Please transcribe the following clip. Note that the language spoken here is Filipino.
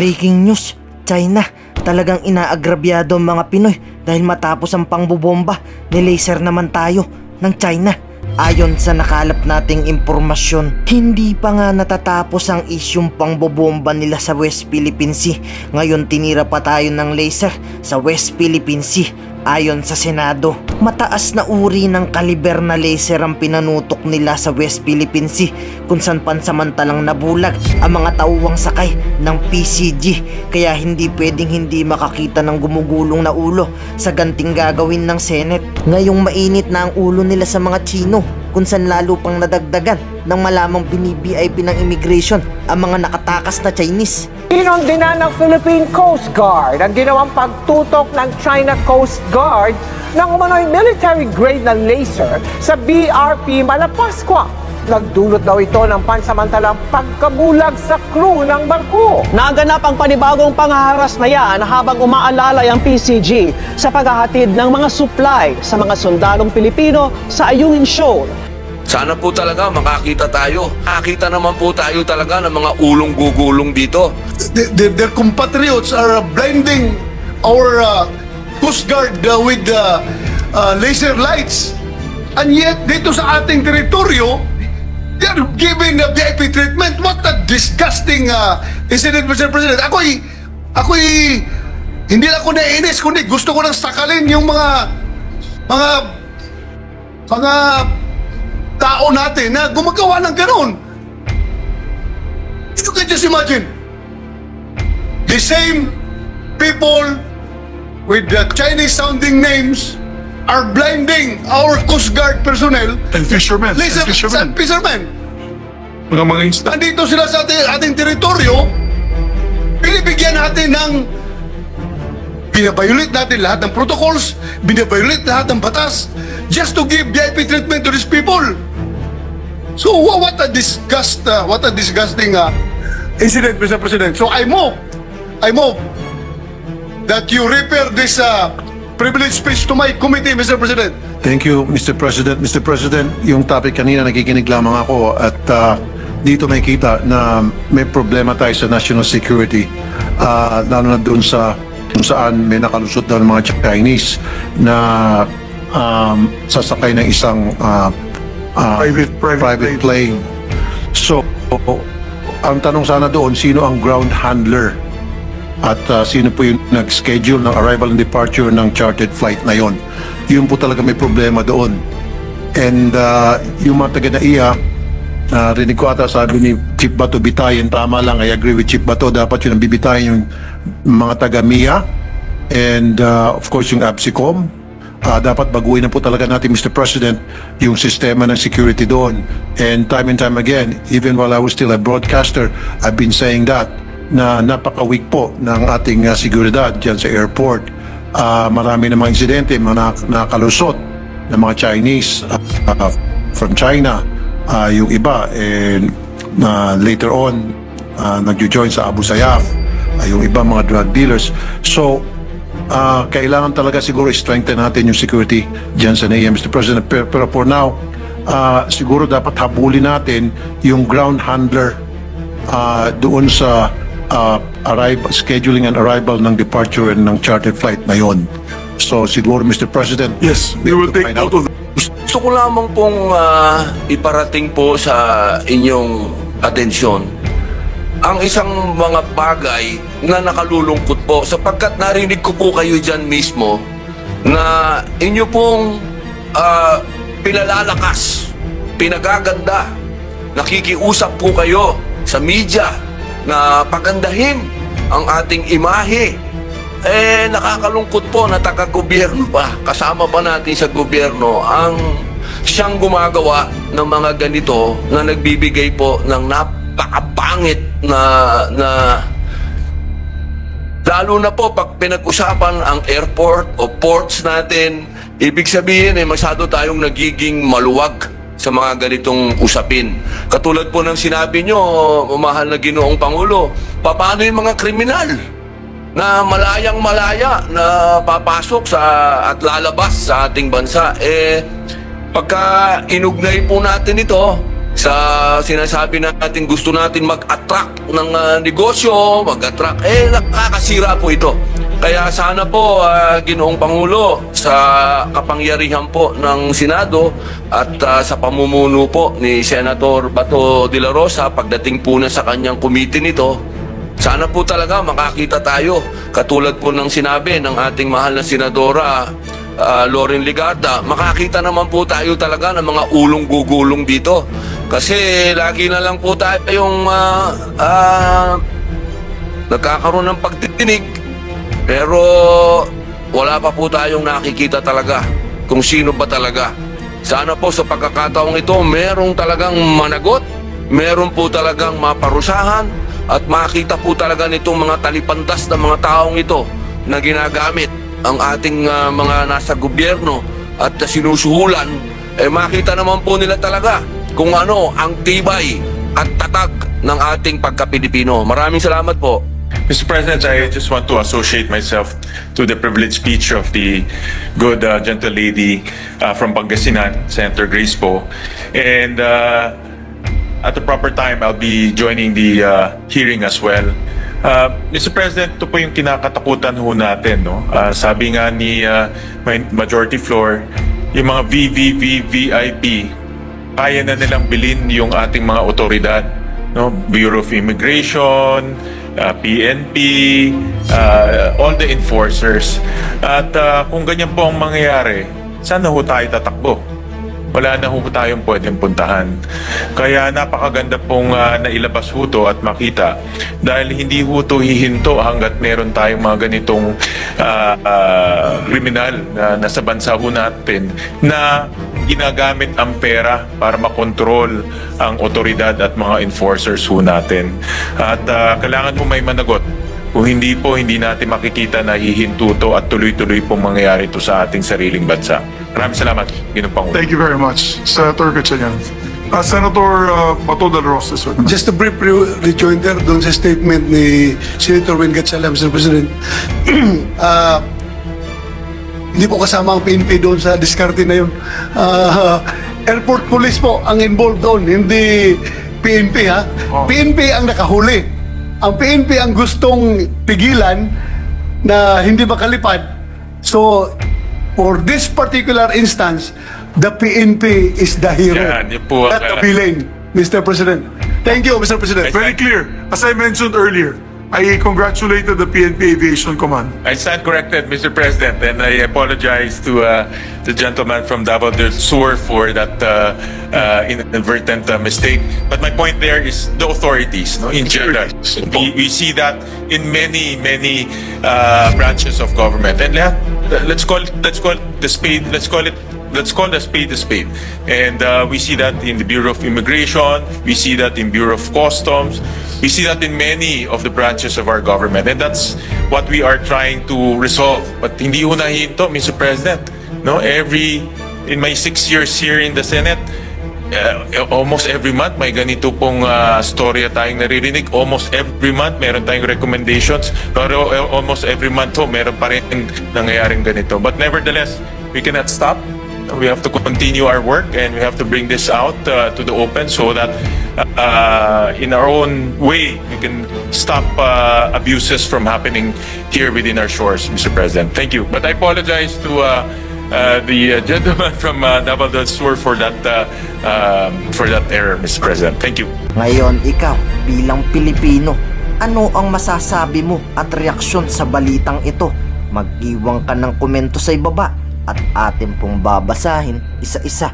Breaking news, China, talagang inaagrabyado ang mga Pinoy dahil matapos ang pangbobomba, nilaser naman tayo ng China. Ayon sa nakalap nating impormasyon, hindi pa nga natatapos ang isyung pangbobomba nila sa West Philippine Sea. Ngayon tinira pa tayo ng laser sa West Philippine Sea. Ayon sa Senado, mataas na uri ng kaliber na laser ang pinanutok nila sa West Philippine Sea, kung saan pansamantalang nabulag ang mga tauwang sakay ng PCG. Kaya hindi pwedeng hindi makakita ng gumugulong na ulo sa ganting gagawin ng Senate. Ngayong mainit na ang ulo nila sa mga Chino, kung saan lalo pang nadagdagan ng malamang bini-VIP ng immigration ang mga nakatakas na Chinese. Inundina ng Philippine Coast Guard ang ginawang pagtutok ng China Coast Guard ng umano'y military-grade na laser sa BRP Malapascua. Nagdulot daw ito ng pansamantalang pagkabulag sa crew ng barko. Naganap ang panibagong panghaharas na yan habang umaalalay ang PCG sa paghahatid ng mga supply sa mga sundalong Pilipino sa Ayungin Shoal. Sana po talaga makakita tayo. Makakita naman po tayo talaga ng mga ulong gugulong dito. Their compatriots are blinding our Coast Guard with laser lights. And yet, dito sa ating teritoryo, they are giving the VIP treatment. What a disgusting incident, Mr. President. Ako'y hindi lang ako naiinis, kundi gusto ko nang sakalin yung mga tao natin na gumagawa ng ganun. You can just imagine. The same people with the Chinese-sounding names are blinding our Coast Guard personnel. And fishermen. Fishermen. Mga isda. Andito sila sa ating teritoryo, binibigyan natin ng binabayulit natin lahat ng protocols, binabayulit lahat ng batas, just to give VIP treatment to these people. So what a disgusting incident, Mr. President. So I move that you repair this privilege speech to my committee, Mr. President. Thank you, Mr. President. Mr. President, yung topic kanina nakikinig lamang ako at dito may kita na may problema tayo sa national security, lalo na doon sa kung saan may nakalusot daw ng mga Chinese na sasakay ng isang private plane. So, ang tanong sana doon, sino ang ground handler? At sino po yung nag-schedule ng arrival and departure ng chartered flight na yon? Yun po talaga may problema doon. And yung mga taga-NAIA, rinig ko ata sabi ni Chief Bato, bitayin. Tama lang, I agree with Chief Bato. Dapat yun ang bibitayin yung mga taga-MIA. And of course yung ABSICOM. Dapat baguhin na po talaga natin, Mr. President, yung sistema ng security doon. And time again, even while I was still a broadcaster, I've been saying that na napaka-weak po ng ating seguridad dyan sa airport. Marami na mga insidente, mga nakalusot ng mga Chinese from China. Yung iba, later on, nag-join sa Abu Sayyaf. Yung iba, mga drug dealers. So, kailangan talaga siguro strengthen natin yung security dyan sa NAIA, Mr. President. Pero for now, siguro dapat habulin natin yung ground handler doon sa scheduling and arrival ng departure and ng chartered flight na yon. So siguro, Mr. President, yes, we will take note of that. Gusto ko lamang pong iparating po sa inyong atensyon ang isang mga bagay na nakalulungkot po, sapagkat narinig ko po kayo dyan mismo na inyo pong pinalalakas, pinagaganda, nakikiusap po kayo sa media na pagandahin ang ating imahe. Nakakalungkot po na taga-gobyerno pa, kasama pa natin sa gobyerno ang siyang gumagawa ng mga ganito na nagbibigay po ng napakapangit na lalo na po pag pinag-usapan ang airport o ports natin, ibig sabihin masyado tayong nagiging maluwag sa mga ganitong usapin. Katulad po ng sinabi nyo, mahal na Ginoong Pangulo, paano yung mga kriminal na malayang-malaya na papasok at lalabas sa ating bansa? Pagka inugnay po natin ito sa sinasabi natin gusto natin mag-attract ng negosyo, mag-attract, nakakasira po ito. Kaya sana po, Ginoong Pangulo, sa kapangyarihan po ng Senado at sa pamumuno po ni Senator Bato de la Rosa, pagdating po na sa kanyang committee nito, sana po talaga makakita tayo, katulad po ng sinabi ng ating mahal na Senadora Loren Legarda, makakita naman po tayo talaga ng mga ulong gugulong dito. Kasi lagi na lang po tayong nagkakaroon ng pagdidinig, pero wala pa po tayong nakikita talaga kung sino ba talaga. Sana po sa pagkakataong ito, merong talagang managot, meron po talagang maparusahan, at makita po talaga nitong mga talipantas na mga taong ito na ginagamit ang ating mga nasa gobyerno at sinusuhulan, makita naman po nila talaga kung ano ang tibay at tatag ng ating pagka-Pilipino. Maraming salamat po. Mr. President, I just want to associate myself to the privileged speech of the good gentle lady from Pangasinan, Senator Grace Poe. And at the proper time, I'll be joining the hearing as well. Mr. President, ito po yung kinakatakutan ho natin. No? Sabi nga ni Majority Floor, yung mga VIP, kaya na nilang bilhin yung ating mga otoridad. No? Bureau of Immigration, PNP, all the enforcers. At kung ganyan po ang mangyayari, saan na ho tayo tatakbo? Wala na ho tayong pwedeng puntahan. Kaya napakaganda pong nailabas ho to at makita, dahil hindi ho to hihinto hanggat meron tayong mga ganitong kriminal na nasa bansa ho natin na ginagamit ang pera para makontrol ang otoridad at mga enforcers ho natin. At kailangan ho may managot. Kung hindi po, hindi natin makikita na hihinto to at tuloy-tuloy pong mangyayari ito sa ating sariling bansa. Maraming salamat, Ginoong Pangulo. Thank you very much, Senator Gatchalian. Senator Bato de la Rosa, sir. Just a brief rejoinder doon sa statement ni Senator Win Gatchalian, Mr. President. Hindi po kasama ang PNP doon sa diskarte na yun. Airport police po ang involved doon, hindi PNP ha. PNP ang nakahuli. Ang PNP ang gustong pigilan na hindi makalipad. So, for this particular instance, the PNP is the hero, Yan, yun po ang, not the villain, Mr. President. Thank you, Mr. President. Very clear. As I mentioned earlier, I congratulated the PNP Aviation Command. I stand corrected, Mr. President, and I apologize to the gentleman from Davao del Sur for that inadvertent mistake. But my point there is the authorities, no, in general. We see that in many branches of government, and let's call the spade. Let's call the spade a spade. And we see that in the Bureau of Immigration, we see that in Bureau of Customs, we see that in many of the branches of our government. And that's what we are trying to resolve. But hindi ho nahinto, Mr. President. No, in my 6 years here in the Senate, almost every month may ganito pong storya tayong naririnig. Almost every month meron tayong recommendations. Pero almost every month ho, meron pa rin nangyayaring ganito. But nevertheless, we cannot stop. We have to continue our work, and we have to bring this out to the open so that in our own way we can stop abuses from happening here within our shores, Mr. President. Thank you. But I apologize to the gentleman from Davao del Sur for that error, Mr. President. Thank you. Ngayon, ikaw, bilang Pilipino, ano ang masasabi mo at reaksyon sa balitang ito? Mag-iwan ka ng komento sa ibaba at atin pong babasahin isa-isa.